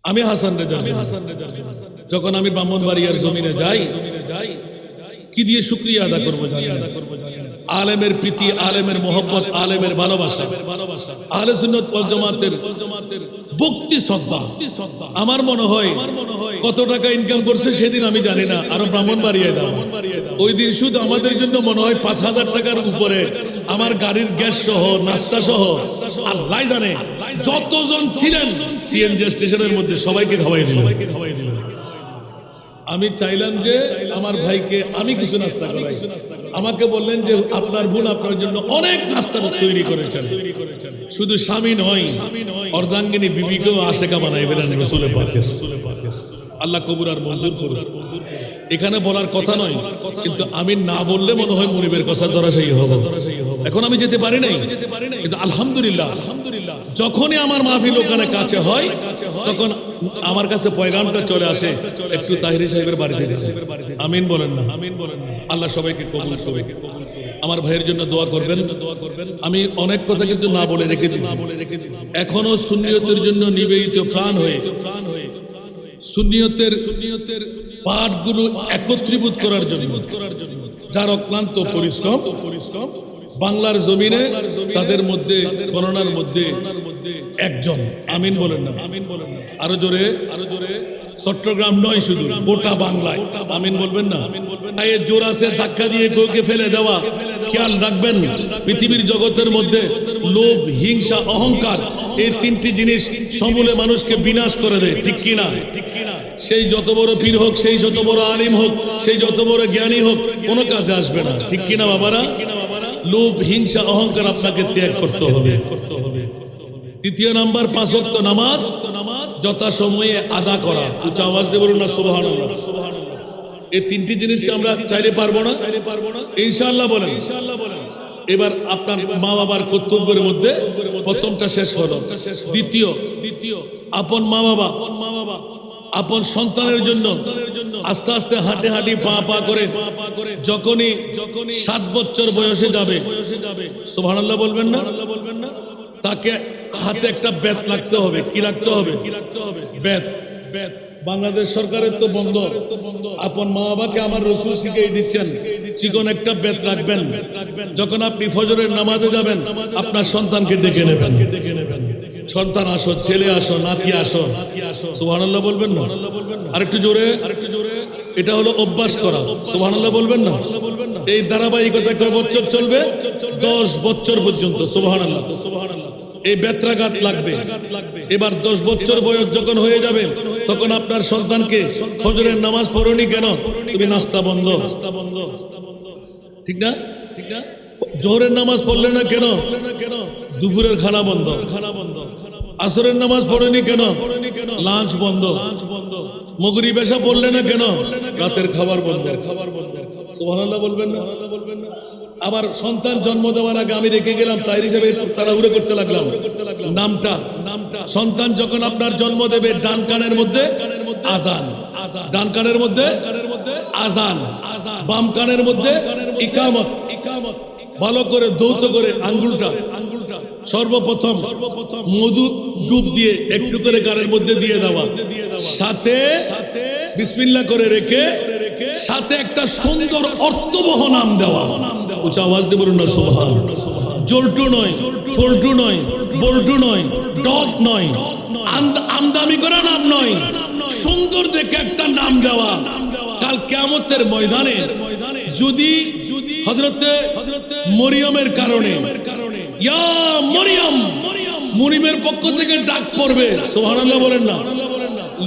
আমি হাসান রেজা, যখন আমি ব্রাহ্মণবাড়িয়ার জমিনে যাই, কি দিয়ে শুকরিয়া আদা করবো জানি না। আলেমের প্রীতি, আলেমের মোহব্বত, আলেমের ভালোবাসা, আহলে সুন্নাত ওয়াল জামাতের ভক্তি শ্রদ্ধা। আমার মনে হয় কত টাকা ইনকাম করছে সেদিন আমি জানি না, আরো ব্রাহ্মণবাড়িয়ায় দাও। ওই দিন শুধু আমাদের জন্য মনে হয় 5,000 টাকার উপরে আমার গাড়ির গ্যাস সহ, নাস্তা সহ, আল্লাহ জানে যতজন ছিলেন সিএনজি স্টেশনের মধ্যে সবাইকে খাওয়াই দিল। আমি চাইলাম যে আমার ভাইকে আমি কিছু নাস্তা করাই। আমাকে বললেন যে আপনার বোন আপনার জন্য অনেক নাস্তা তৈরি করেছেন, শুধু স্বামী নয় অর্ধাঙ্গিনী বিবিকেও আশেকা বানাই ফেলেন রাসূলের পাকের। আল্লাহ কবুল আর মঞ্জুর করুন। এখানে বলার কথা নয়, কিন্তু আমি না বললে মনে হয় মুনিবের কথা ধরাশায়ী হবে। এখন আমি যেতে পারি নাই, কিন্তু আলহামদুলিল্লাহ যখনই আমার মাহফিল ওখানে কাছে হয় তখন আমার কাছে পয়গামটা চলে আসে, একটু তাহিরি সাহেবের বাড়িতে যাবে। আমিন বলেন না? আল্লাহ সবাইকে কবুল করুন। আমার ভাইয়ের জন্য দোয়া করবেন। আমি অনেক কথা কিন্তু না বলে রেখে দিয়েছি। এখনো সুন্নিয়তের জন্য নিবেদিত প্রাণ হয়ে সুন্নিয়তের পাঠগুলো একত্রীভূত করার জন্য যার অক্লান্ত পরিশ্রম বাংলার জমিনে, তাদের মধ্যে গণনার মধ্যে একজন। আমিন বলেন না? আরো জোরে চট্টগ্রাম নয়, শুধু গোটা বাংলায় আমিন বলবেন না? এই জোর আছে ধাক্কা দিয়ে কাউকে ফেলে দেওয়া। খেয়াল রাখবেন, পৃথিবীর জগতের মধ্যে লোভ, হিংসা, অহংকার, এই তিনটি জিনিস সমূলে মানুষকে বিনাশ করে দেয়। ঠিক কিনা? সেই যত বড় পীর হোক, সেই যত বড় আলিম হোক, সেই যত বড় জ্ঞানী হোক, কোনো কাজে আসবে না। ঠিক কিনা বাবারা? লোভ, হিংসা, অহংকার আপনাকে ত্যাগ করতে হবে। তৃতীয় নাম্বার, 5 ওয়াক্ত নামাজ যথাসময়ে আদা করা। উচ্চ আওয়াজ দিয়ে বলুন না সুবহানাল্লাহ। এই তিনটি জিনিসকে আমরা চাইলে পারবো না? ইনশাআল্লাহ বলেন। এবার আপনার মা বাবার কর্তব্যের মধ্যে প্রথমটা শেষ হলো। দ্বিতীয় আপন মা বাবা, আপন সন্তানের জন্য আস্তে আস্তে হাঁটে হাঁটি পা করে যখনই 7 বছর বয়সে যাবে, সুবহানাল্লাহ বলবেন না? তাকে হাতে একটা বেত লাগতে হবে। কি লাগতে হবে? বেত। বাংলাদেশ সরকারের তো বন্ধ। আপন মা বাবাকে আমার রাসূল শিখিয়ে দিচ্ছেন, চিকন একটা বেত রাখবেন। যখন আপনি ফজরের নামাজে যাবেন, আপনার সন্তানকে ডেকে নেবেন। সন্তান আসো, ছেলে আসো, নাতি আসো, সুবহানাল্লাহ বলবেন না? আরেকটু জোরে। এটা হলো অভ্যাস করা। সুবহানাল্লাহ বলবেন না? এই ধারাবাহিকতা কয় বছর চলবে? 10 বছর পর্যন্ত। সুবহানাল্লাহ। এই বেত্রাঘাত লাগবে। এবার 10 বছর বয়স যখন হয়ে যাবে, তখন আপনার সন্তানকে ফজরের নামাজ পড়নি কেন? তুমি নাস্তা বন্ধ। ঠিক না? জোহরের নামাজ পড়লে না কেন? দুপুরের খানা বন্ধ। আসরের নামাজ পড়েনি কেন? লাঞ্চ বন্ধ। মাগরিব এশা পড়লে না কেন? রাতের খাবার বন্ধ। সুবহানাল্লাহ বলবেন না? আবার সন্তান জন্ম দেওয়ার আগে আমি রেখে গেলাম, তাই হিসেবে তাড়াহুড়ো করতে লাগলাম নামটা। সন্তান যখন আপনার জন্ম দেবে, ডান কানের মধ্যে আজান, ডান কানের মধ্যে আজান, বাম কানের মধ্যে ইকামত। ভালো করে দৌত করে আঙ্গুলটা সর্বপ্রথম মধু ডুব দিয়ে একটু করে গালের মধ্যে দিয়ে দেওয়া, সাথে বিসমিল্লাহ করে রেখে সাথে একটা সুন্দর অর্থবহ নাম দেওয়া। উচ্চ আওয়াজ দিয়ে বলুন না সুবহানাল্লাহ। জল্টু নয়, ফল্টু নয়, বল্টু নয়, ডগ নয়, আমদামি করা নাম নয়, সুন্দর দেখে একটা নাম দেওয়া। কাল কিয়ামতের ময়দানে যদি হযরতে মরিয়মের কারণে ইয়া মরিয়ম, মুনিবের পক্ষ থেকে ডাক পড়বে, সুবহানাল্লাহ বলেন না?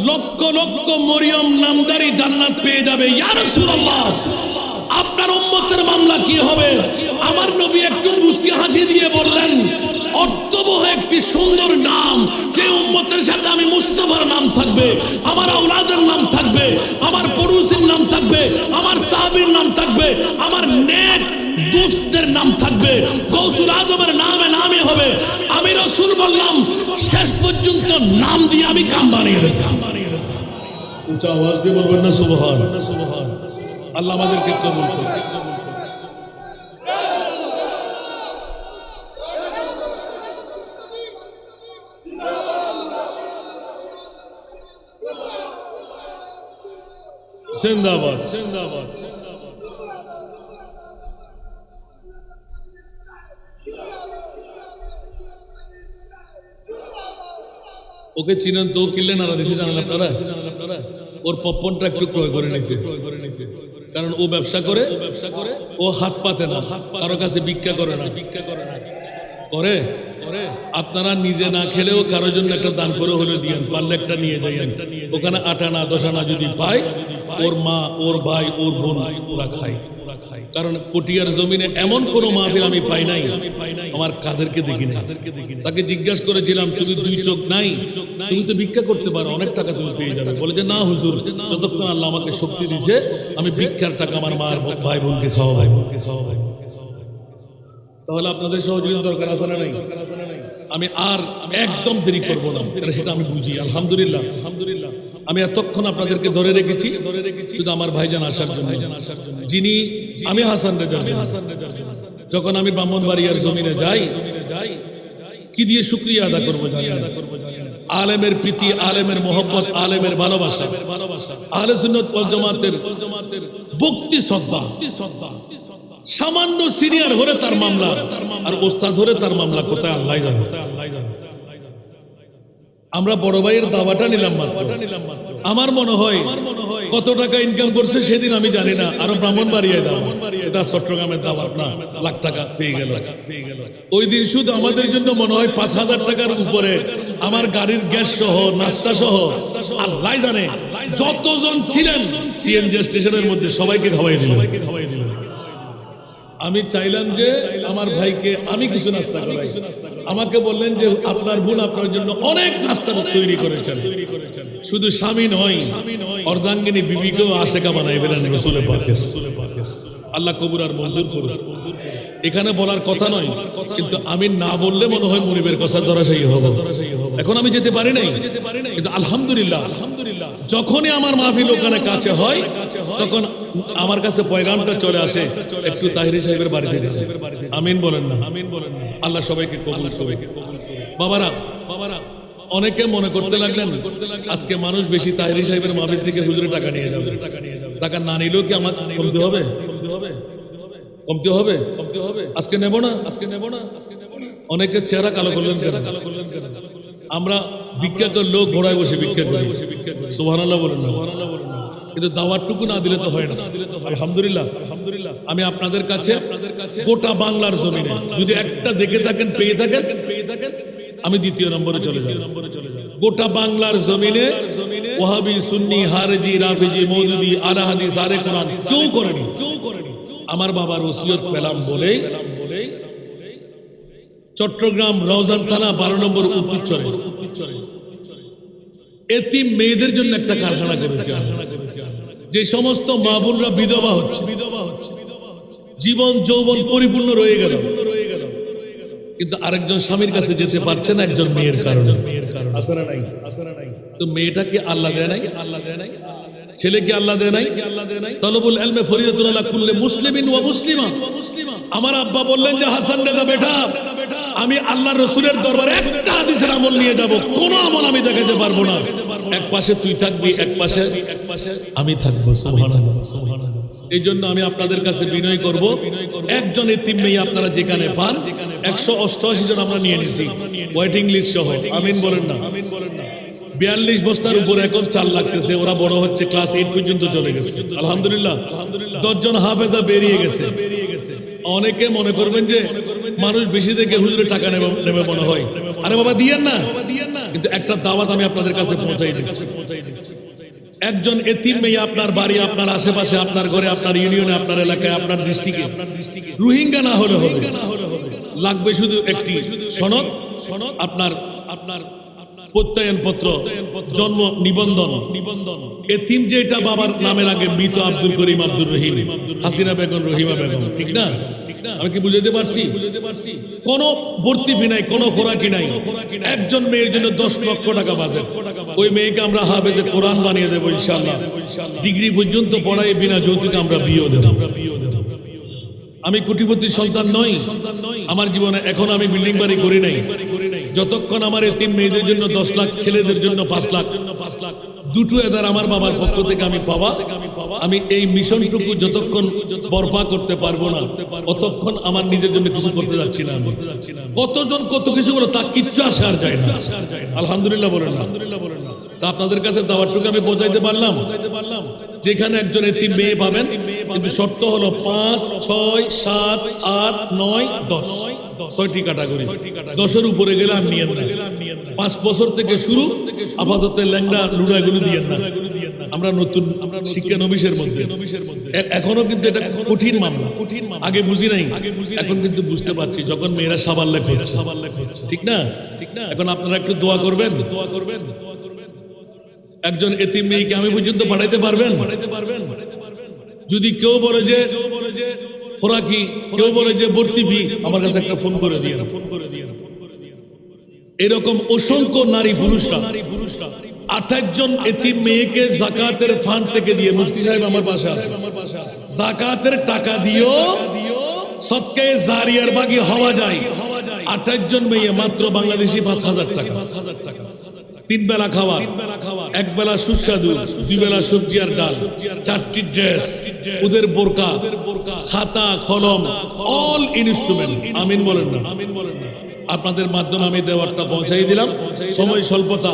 লক্ষ লক্ষ মরিয়ম নামদারি জান্নাত পেয়ে যাবে। ইয়া রাসূলুল্লাহ, আপনার উম্মতের মামলা কি হবে? আমার নবী একটু মুস্কি হাসি দিয়ে বললেন, অর্থবহ একটি সুন্দর নাম, যে উম্মতের সাথে আমি মুস্তাফার নাম থাকবে, আমার আওলাদের নাম থাকবে, আমার পড়োশীর নাম থাকবে, আমার সাহাবীর নাম থাকবে, আমার নেক দোস্তদের নাম থাকবে, গৌসুল আজমের নামে নামে হবে। আমি রাসূল বললাম, শেষ পর্যন্ত নাম দিয়ে আমি কাম বানিয়ে দেব। উচ্চ আওয়াজ দিয়ে বলবেন না সুবহানাল্লাহ। আল্লাহ আমাদেরকে কবুল করুন। জিন্দাবাদ জিন্দাবাদ। ওকে চিনেন তো, কিনলে নারা দেশে জানেন আপনারা? ওর পপনটা একটু ক্রয় করে নিতে, কারণ ও ব্যবসা করে, ও হাত পাতে না, কারো কাছে ভিক্ষা করে না, করে আপনারা নিজে না খেলেও কারোর জন্য একটা দান করে হলে দিয়েন, পারলে একটা নিয়ে যাইয়েন। ওখানে 8 আনা 10 আনা যদি পায়, ওর মা, ওর ভাই, ওর বোন ওরা খায়। কারণ পটিয়ার জমিনে এমন কোন মাহফিল আমি পাই নাই আমার কাদেরকে দেখি না। তাকে জিজ্ঞাসা করেছিলাম, তুমি 2 চোখ নাই, তুমি তো ভিক্ষা করতে পারো, অনেক টাকা তুমি পেয়ে যাবে। বলে যে না হুজুর, যতক্ষণ আল্লাহ আমাকে শক্তি দিছে আমি ভিক্ষার টাকা আমার মার ভাই বোনকে খাওয়াই। তাহলে আপনাদের সহযোগিতা দরকার আছে না নাই? আমি আর একদম দেরি করবো না, সেটা আমি বুঝি। আলহামদুলিল্লাহ আলহামদুলিল্লাহ আমি এতক্ষণ আপনাদেরকে ধরে রেখেছি শুধু আমার ভাইজান আসার জন্য, যিনি আমি হাসান রেজা। যখন আমি ব্রাহ্মণবাড়িয়ার জমিনে যাই, কি দিয়ে শুকরিয়া আদা করবো? আলেমের প্রীতি, আলেমের মোহব্বত, আলেমের ভালোবাসা, আহলে সুন্নাত ওয়াল জামাতের ভক্তি শ্রদ্ধা। সামান্য সিনিয়র হলে তার মামলা, আর ওস্তাদ হলে তার মামলা কোথায় আল্লাহ জানে। আমরা বড় ভাইয়ের দাওয়াটা নিলাম মাত্র। আমার মনে হয় কত টাকা ইনকাম করছে সেদিন আমি জানি না, আরো ব্রাহ্মণবাড়িয়ায় দাওয়া, এটা চট্টগ্রামের দাওয়াত না, লাখ টাকা পেয়ে গেল। ওই দিন শুধু আমাদের জন্য মনে হয় 5,000 টাকার উপরে আমার গাড়ির গ্যাস সহ, নাস্তা সহ, আল্লাহ জানে যতজন ছিলেন সিএনজি স্টেশনের মধ্যে সবাইকে খাওয়াই দিল। আমি চাইলাম যে আমার ভাইকে আমি কিছু নাস্তা করাই। আমাকে বললেন যে আপনার বোন আপনার জন্য অনেক নাস্তা তৈরি করেছেন, শুধু স্বামী নয় অর্ধাঙ্গিনী বিবিকেও আশেকা বানাই ফেলেন রাসূলের পাকের। আল্লাহ কবুল আর মঞ্জুর করুন। এখানে বলার কথা নয়, কিন্তু আমি না বললে মনে হয় মুনিবের কথা ধরাশায়ী হবে। এখন আমি যেতে পারি নাই, কিন্তু আলহামদুলিল্লাহ আলহামদুলিল্লাহ যখনই আমার মাহফিল ওখানে কাছে হয় তখন আমার কাছে পয়গামটা চলে আসে, একটু তাহিরি সাহেবের বাড়িতে যান। আমিন বলেন না? আমিন বলেন না? আল্লাহ সবাইকে কবুল, সবাইকে কবুল। বাবারা বাবারা অনেকে মনে করতে লাগলেন আজকে মানুষ বেশি তাহিরি সাহেবের মাহফিল থেকে হুজুরে টাকা নিয়ে যাবে। টাকা না নিলেও কি আমার কমতে হবে? কমতে হবে? কমতে হবে? আজকে নেব না, আজকে নেব না, আজকে নেব না। অনেকের চেহারা কালো করলেন কেন? আমরা ভিক্ষা করলেও ঘোড়ায় বসে ভিক্ষা করি। সুবহানাল্লাহ বলেন না? সুবহানাল্লাহ বলেন না? কিন্তু দাওয়াতটুকু না দিলে তো হয় না। আলহামদুলিল্লাহ আলহামদুলিল্লাহ আমি আপনাদের কাছে গোটা বাংলার জমিনে যদি একটা দেখে থাকেন, পেয়ে থাকেন, আমি 2য় নম্বরে চলে যাই। গোটা বাংলার জমিনে ওয়াহাবি, সুন্নি, হারেজি, রাফিজি, মওদুদি, আলা হাদিস, আরে কোরআন কেউ করেনি। আমার বাবার ওসিয়ত পেলাম বলেই চট্টগ্রাম রওজান থানা 12 নম্বর উত্তরচরে এতিম মেয়েদের জন্য একটা কারখানা করেছে। যে সমস্ত মা বোনরা বিধবা হচ্ছে, জীবন যৌবন পরিপূর্ণ রয়ে গেল, কিন্তু আরেকজন স্বামীর কাছে যেতে পারছে না একজন মেয়ের কারণে। আসরা নাই, আসরা নাই। তো মেয়েটা কি আল্লাহ দেয় নাই? আল্লাহ দেয় নাই? ছেলে কি আল্লাহ দেয় নাই? তলবুল ইলমে ফরিয়াতুন আলা কুল্লি মুসলিমিন ওয়া মুসলিমা। আমার আব্বা বললেন যে হাসান রেজা বেটা, আমি আল্লাহর রাসূলের দরবারে একটা হাদিসের আমল নিয়ে যাব, কোন আমল আমি দেখাতে পারবো না। এক পাশে তুই থাকবি, এক পাশে আমি থাকবো। সুবহানাল্লাহ সুবহানাল্লাহ। এই জন্য আমি আপনাদের কাছে বিনয় করব, একজন এতিম মেয়ে আপনারা যেখানে পান, 188 জন আমরা নিয়ে নিছি ওয়েটিং লিস্ট সহ। আমিন বলেন না? আমিন বলেন না? 42 বস্তার উপরে এখন চাল লাগতেছে। ওরা বড় হচ্ছে, ক্লাস 8 পর্যন্ত চলে গেছে। আলহামদুলিল্লাহ 10 জন হাফেজা বেরিয়ে গেছে। অনেকে মনে করবেন যে মানুষ বেশি দেখে হুজুরে টাকা নেবে মনে হয়। আরে বাবা দিয়েন না, কিন্তু একটা দাওয়াত আমি আপনাদের কাছে পৌঁছাই দিচ্ছি। একজন এতিম মেয়ে আপনার বাড়ি, আপনার আশেপাশে, আপনার ঘরে, আপনার ইউনিয়নে, আপনার এলাকায়, আপনার ডিস্ট্রিক্টে রোহিঙ্গা না হলে হবে, লাগবে শুধু একটি সনদ, আপনার প্রত্যয়ন পত্র, জন্ম নিবন্ধন। এতিম যেটা বাবার নামের আগে মৃত আব্দুল করিম, আব্দুর রহিম, হাসিনা বেগম, রহিমা বেগম, ঠিক না? আমি কি বুঝাতে পারছি? কোন ভর্তি ফি নাই, কোন খোরাকি নাই। একজন মেয়ের জন্য 10 লক্ষ টাকা বাজেট। ওই মেয়েকে আমরা হাফেজে কোরআন বানিয়ে দেবো ইনশাআল্লাহ। ডিগ্রি পর্যন্ত পড়াই বিনা যৌতুকে আমরা বিয়ে দেব। আমি কোটিপতির সন্তান নই, আমার জীবনে এখন আমি বিল্ডিং বাড়ি করি নাই। যতক্ষণ আমার এতিম মেয়েদের জন্য 10 লাখ, ছেলেদের জন্য 5 লাখ, দুটো এদার আমার বাবার পক্ষ থেকে আমি পাওয়া, আমি এই মিশনটুকু যতক্ষণ বরপা করতে পারবো না, ততক্ষণ আমার নিজের জন্য কিছু করতে যাচ্ছি না। কতজন কত কিছু বলে, তা কিচ্ছু আসে আর যায় না। আলহামদুলিল্লাহ বলেন, আলহামদুলিল্লাহ বলেন না। তা আপনাদের কাছে দাওয়াতটুকু আমি পৌঁছাইতে পারলাম, যেখানে একজন এতিম মেয়ে পাবেন, কিন্তু শর্ত হলো 5, 6, 7, 8, 9, 10, 6টি ক্যাটাগরি। 10-এর উপরে গেলে আমি নিয়েন না। 5 বছর থেকে শুরু, আপাতত ল্যাংড়া লুড়াগুলো দিয়েন না। আমরা নতুন শিক্ষা নবিশের মধ্যে এখনো কিন্তু এটা কঠিন মামলা, আগে বুঝি নাই, এখন কিন্তু বুঝতে পারছি, যখন মেয়েরা সাবাল্লাক হচ্ছে, ঠিক না? এখন আপনারা একটু দোয়া করবেন। একজন এতিম মেয়েকে আমি পর্যন্ত পাঠাইতে পারবেন? যদি কেউ বলে যে খোরাকি, কেউ বলে যে ভর্তি ফি, আমার কাছে একটা ফোন করে দিয়ে। এরকম অসংখ্য নারী পুরুষরা 28 জন এতিম মেয়েকে যাকাতের ফান্ড থেকে দিয়ে, মুফতি সাহেব আমার পাশে আছে, যাকাতের টাকা দিও সদকায়ে জারিয়ার বাগি হওয়া যায়। 28 জন মেয়ে মাত্র বাংলাদেশি 5,000 টাকা, 3 বেলা খাওয়া, 1 বেলা সুস্বাদু, 2 বেলা সবজি আর ডাল, 4টি ড্রেস, ওদের বোরকা, খাতা কলম, অল ইনস্ট্রুমেন্ট। আমিন বলেন না? আপনাদের মাধ্যমে আমি দেওয়ারটা পৌঁছাই দিলাম। সময় স্বল্পতা,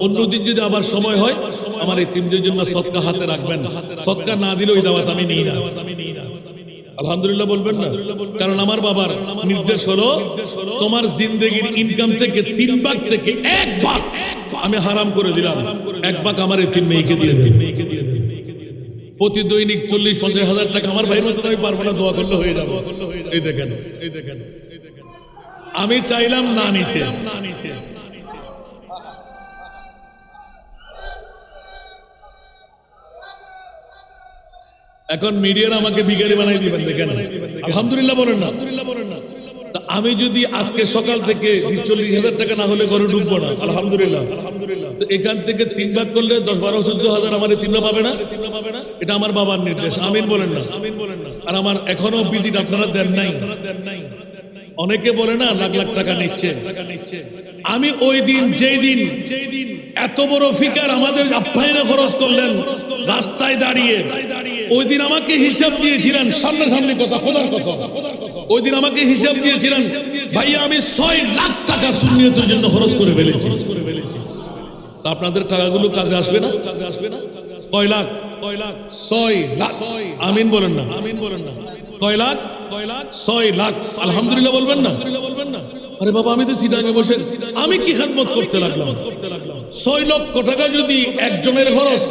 অন্যদিন যদি আবার সময় হয়, আমার এই তিনদের জন্য সদকা হাতে রাখবেন। সদকা না দিলে ওই দাওয়াত আমি নিই না। আলহামদুলিল্লাহ বলবেন না? কারণ আমার বাবার নির্দেশ হলো, তোমার জিন্দেগির ইনকাম থেকে 3 ভাগ থেকে 1 ভাগ আমি হারাম করে দিলাম, 1 ভাগ আমার এই 3 মেয়েকে দিয়ে দিন। প্রতি দৈনিক 40-50 হাজার টাকা আমার ভাইয়ের মতো আমি পারবো না, দোয়া করলে হয়ে যাবে। এই দেখেন, আমি চাইলাম না নিতে। এখন মিডিয়ার আমাকে ভিখারি বানাই দিবেন, দেখেন। আলহামদুলিল্লাহ বলেন না? তা আমি যদি আজকে সকাল থেকে 40,000 টাকা না হলে ঘরে ঢুকবো না। আলহামদুলিল্লাহ। তো এখান থেকে 3 ভাগ করলে 10-12-14 হাজার আমার তিনটা পাবে না? এটা আমার বাবার নির্দেশ। আমিন বলেন না? আর আমার এখনো ভিজিট আপনারা দেন নাই। অনেকে বলে না লাখ লাখ টাকা নিচ্ছে। আমি ওই দিন, যেই দিন এত বড় ফিকার আমাদের আপ্যায়নে খরচ করলেন রাস্তায় দাঁড়িয়ে, ওই দিন আমাকে হিসাব দিয়েছিলেন, সামনাসামনি কথা, খোদার কথা, ওই দিন আমাকে হিসাব দিয়েছিলেন, ভাইয়া আমি 6 লাখ টাকা সুন্নিয়তের জন্য খরচ করে ফেলেছি। তা আপনাদের টাকাগুলো কাজে আসবে না? কয় লাখ? 6 লাখ। আমিন বলেন না? কয় লাখ? 6 লাখ। আলহামদুলিল্লাহ বলবেন না? আরে বাবা, আমি তো সিটাঙে বসে আমি কি খেদমত করতে লাগলাম। 6 লক্ষ টাকা যদি একজনের খরচ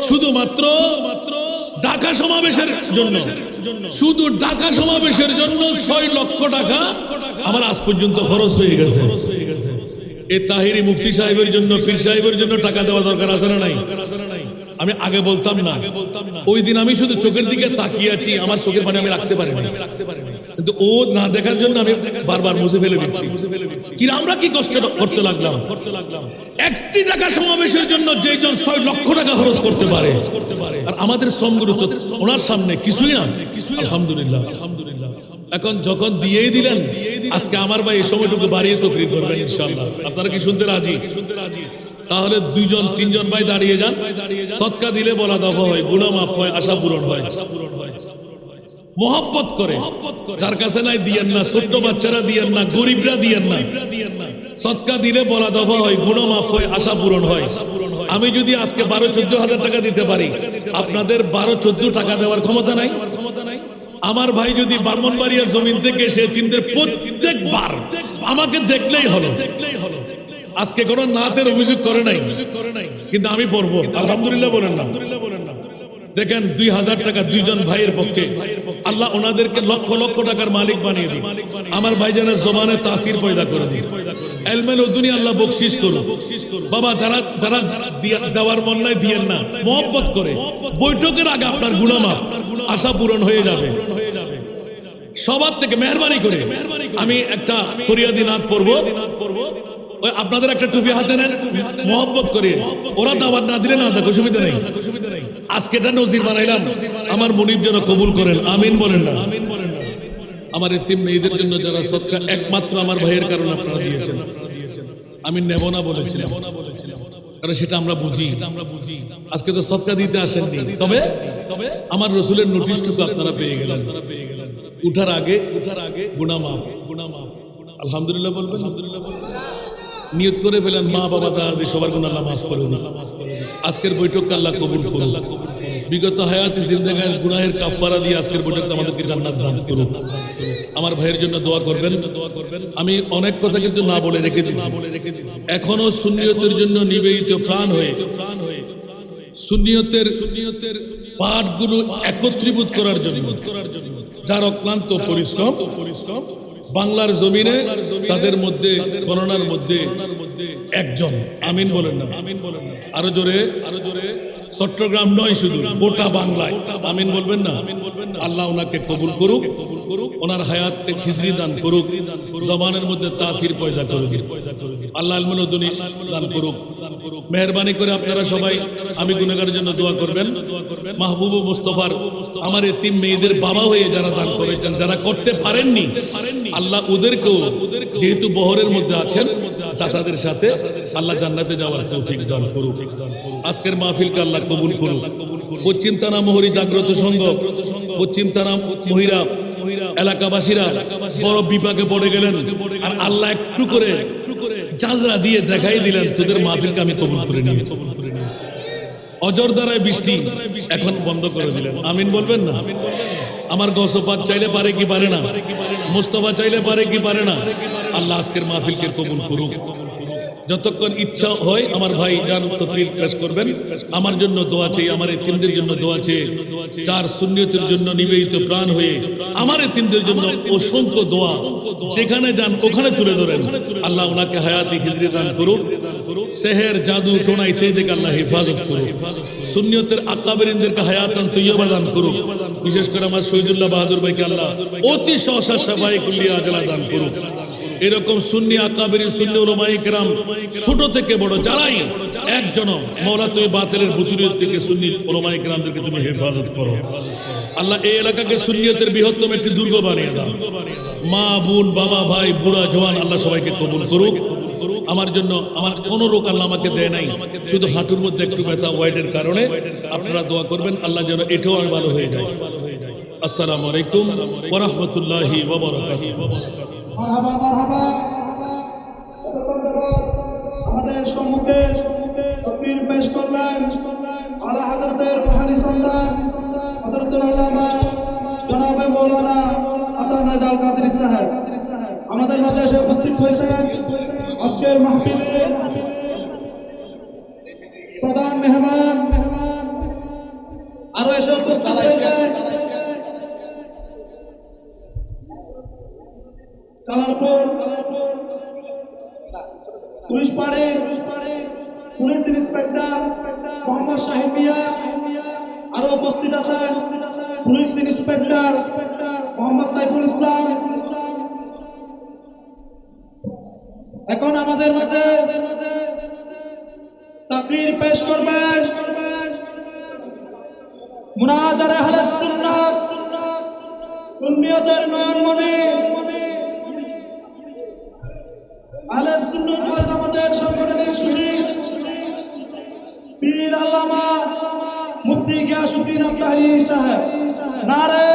শুধুমাত্র ঢাকা সমাবেশের জন্য, শুধু ঢাকা সমাবেশের জন্য 6 লক্ষ টাকা আমার আজ পর্যন্ত খরচ হয়ে গেছে। এই তাহিরি মুফতি সাহেবের জন্য, পীর সাহেবের জন্য টাকা দেওয়া দরকার আছে না নাই? আমি আগে বলতাম না। ওই দিন আমি শুধু চোখের দিকে তাকিয়ে আছি, আমার চোখের পানি আমি রাখতে পারিনি, কিন্তু ও না দেখার জন্য আমি বারবার মুছে ফেলে দিচ্ছি। কি আমরা কি কষ্ট করতে লাগলাম। একটি টাকা সমাবেশের জন্য যেজন 6 লক্ষ টাকা খরচ করতে পারে, আর আমাদের শ্রমগুলো তো ওনার সামনে কিছুই না। আলহামদুলিল্লাহ। এখন যখন দিয়েই দিলেন, আজকে আমার ভাই এই সময়টুকু বাড়িয়ে তকরির করবেন ইনশাআল্লাহ। আপনারা কি শুনতে রাজি? তাহলে 2-3 ভাই দাঁড়িয়ে যান। সদকা দিলে বলা দফা হয়, গুনাহ মাফ হয়, আশা পূরণ হয়। মোহাব্বত করে, যার কাছে নাই দিয়েন না, ছোট্ট বাচ্চারা দিয়েন না, গরিবরা দিয়েন না। সদকা দিলে বলা দফা হয়, গুনাহ মাফ হয়, আশা পূরণ হয়। আমি যদি আজকে 12-14 হাজার টাকা দিতে পারি, আপনাদের 12-14 টাকা দেওয়ার ক্ষমতা নাই। আমার ভাই যদি ব্রাহ্মণবাড়িয়া জমিন থেকে এসে তিনদের প্রত্যেকবার আমাকে দেখলেই হলো, আজকে কোনো নাতের অভিযোগ করে নাই, কিন্তু আমি পড়বো। আলহামদুলিল্লাহ বলেন না? দেখেন 2,000 টাকা 2 জন ভাইয়ের পক্ষে, আল্লাহ ওনাদেরকে লক্ষ লক্ষ টাকার মালিক বানিয়ে দিন। আমার ভাইজানের জবানে তাসির পয়দা করে দিন। এলমেল উদ্দুনি আল্লাহ বকশিশ করুন। বাবা, যারা দেওয়ার মন নাই দিয়েন না, মহব্বত করে। বৈঠকের আগে আপনার গুনাহ মাফ, আশা পূরণ হয়ে যাবে। সবার থেকে মেহরবানি করে আমি একটা ফরিয়াদি নাত পড়বো। আপনাদের একটা টুপি হাতে নেন, মহব্বত করে। ওরা দাওয়াত না দিলে না দেখো, অসুবিধা নেই। আজকে এটা নজির বানাইলাম, আমার মুনিব যেন কবুল করেন। আমিন বলেন না? আমার এতিম মেয়েদের জন্য যারা সদকা একমাত্র আমার ভাইয়ের কারণে আপনারা দিয়েছেন, আমি নেব না বলেছিলাম, কারণ সেটা আমরা বুঝি। আজকে তো সদকা দিতে আসেননি, তবে আমার রসুলের নোটিশটুকু আপনারা পেয়ে গেলেন। উঠার আগে গুনাহ মাফ। আলহামদুলিল্লাহ বলবেন। নিয়ত করে ফেলেন, মা বাবা দাদা সবার গুনাহ আল্লাহ মাফ করে দিন। আজকের বৈঠক আল্লাহ কবুল করুন। বিগত হায়াতে জিন্দেগার গুনাহের কাফারা দিয়ে আজকের বৈঠক আমাদেরকে জান্নাত দান করুন। আমার ভাইয়ের জন্য দোয়া করবেন। আমি অনেক কথা কিন্তু না বলে রেখে দিয়েছি। এখনো সুন্নিয়তের জন্য নিবেদিত প্রাণ হয়ে সুন্নিয়তের পাঠগুলো একত্রীভূত করার জন্য যার অক্লান্ত পরিশ্রম বাংলার জমিনে, তাদের মধ্যে গণনার মধ্যে একজন। আমিন বলেন না, আরো জোরে। চট্টগ্রাম নয়, শুধু গোটা বাংলায় আমিন বলবেন না। আল্লাহ ওনাকে কবুল করুক, ওনার হায়াতকে খিজরি দান করুক, জবানের মধ্যে তাসির পয়দা করুক, আল্লাহ আলমুদ্দিনী দান করুক। মেহরবানি করে আপনারা সবাই আমি গুনাহগারের জন্য দোয়া করবেন। মাহবুব মুস্তফার আমার এতিম মেয়েদের বাবা হয়ে যারা দান করেছেন, যারা করতে পারেননি, আল্লাহ ওদেরকেও যেহেতু বহরের মধ্যে আছেন দাতাদের সাথে আল্লাহ জান্নাতে যাওয়ার তৌফিক দান করুক। আজকের মাহফিলকে আল্লাহ কবুল করুক। পশ্চিম থানা মোহরি জাগ্রত সংঘ, পশ্চিম থানা মহিলা এলাকাবাসীরা বড় বিপাকে পড়ে গেলেন, আর আল্লাহ একটু করে চাজরা দিয়ে দেখাই দিলেন, তোদের মাহফিলকে আমি কবুল করে নিয়েছি। অজর দ্বারায় বৃষ্টি এখন বন্ধ করে দিলেন। আমিন বলবেন না? আমার গৌসপাক চাইলে পারে কি পারে না, মুস্তফা চাইলে পারে কি পারে না। আল্লাহ আজকের মাহফিলকে কবুল করুক। যতক্ষণ ইচ্ছা হয় আমার ভাই জান তকরীর পেশ করবেন। আমার জন্য দোয়া চাই, আমার এতিমদের জন্য দোয়া চাই, চার সুন্নিয়তের জন্য নিবেদিত প্রাণ হয়ে আমার এতিমদের জন্য অসংখ্য দোয়া, যেখানে যান ওখানে তুলে ধরেন। আল্লাহ ওনাকে হায়াতি হিজরি দান করুক, সেহের জাদু টোনা ইত্যাদি থেকে আল্লাহ হেফাজত করুক। সুন্নিয়তের আকাবেরিনদেরকে হায়াতান তৈয়বা দান করুক। বিশেষ করে আমার শহীদুল্লাহ বাহাদুর ভাইকে আল্লাহ অতি সহসা সাফায়ে কুল্লিয়া আজলা দান করুক। এরকম সুন্নি আকাবেরিন সুন্নি উলামায়ে কেরাম ছোট থেকে বড় যারাই একজন মাওলা তুমি বাতিলের বুতুরিয়ত থেকে সুন্নি উলামায়ে কেরামদেরকে তুমি হেফাজত করো। আল্লাহ এই এলাকাকে সুন্নিয়তের বৃহত্তম একটি দুর্গ বানিয়ে দাও। মা বোন বাবা ভাই বুড়া জওয়ান আল্লাহ সবাইকে কবুল করুক। আমার জন্য আমার কোনো রোগ আল্লাহ আমাকে দেয় নাই, শুধু হাঁটুর মধ্যে একটু ব্যথা ওয়াইডের কারণে। আপনারা দোয়া করবেন আল্লাহ যেন এটাও আমি ভালো হয়ে যায়। আসসালামু আলাইকুম ওয়া রাহমাতুল্লাহি ওয়া বারাকাতুহু। আমাদের সম্মুখে তকরীর পেশ করলেন আলা হযরতের রূহানী সন্তান হযরতুল আল্লামা জনাবে মাওলানা হাসান রাজাল কাদরী সাহেব আমাদের মাঝে এসে উপস্থিত হয়েছেন। আজকের মাহফিলে প্রধান মেহমান আরো এসে উপস্থিত হয়েছেন কালারপুর পুলিশ পাড়ির পুলিশ ইন্সপেক্টর মোহাম্মদ শাহিন মিয়া, আরো উপস্থিত আছেন পুলিশ ইন্সপেক্টর মোহাম্মদ সাইফুল ইসলাম। এখন আমাদের মাঝে তাকরীর পেশ করবেন মুনাজারে আহলে সুন্নাত সুন্নিয়তের নয়নমণি আহলে সুন্নাত ওয়াল জামাতের সাংগঠনিক সচিব পীর আল্লামা মুফতি গিয়াসউদ্দিন আত্তাহি সাহেব। নারে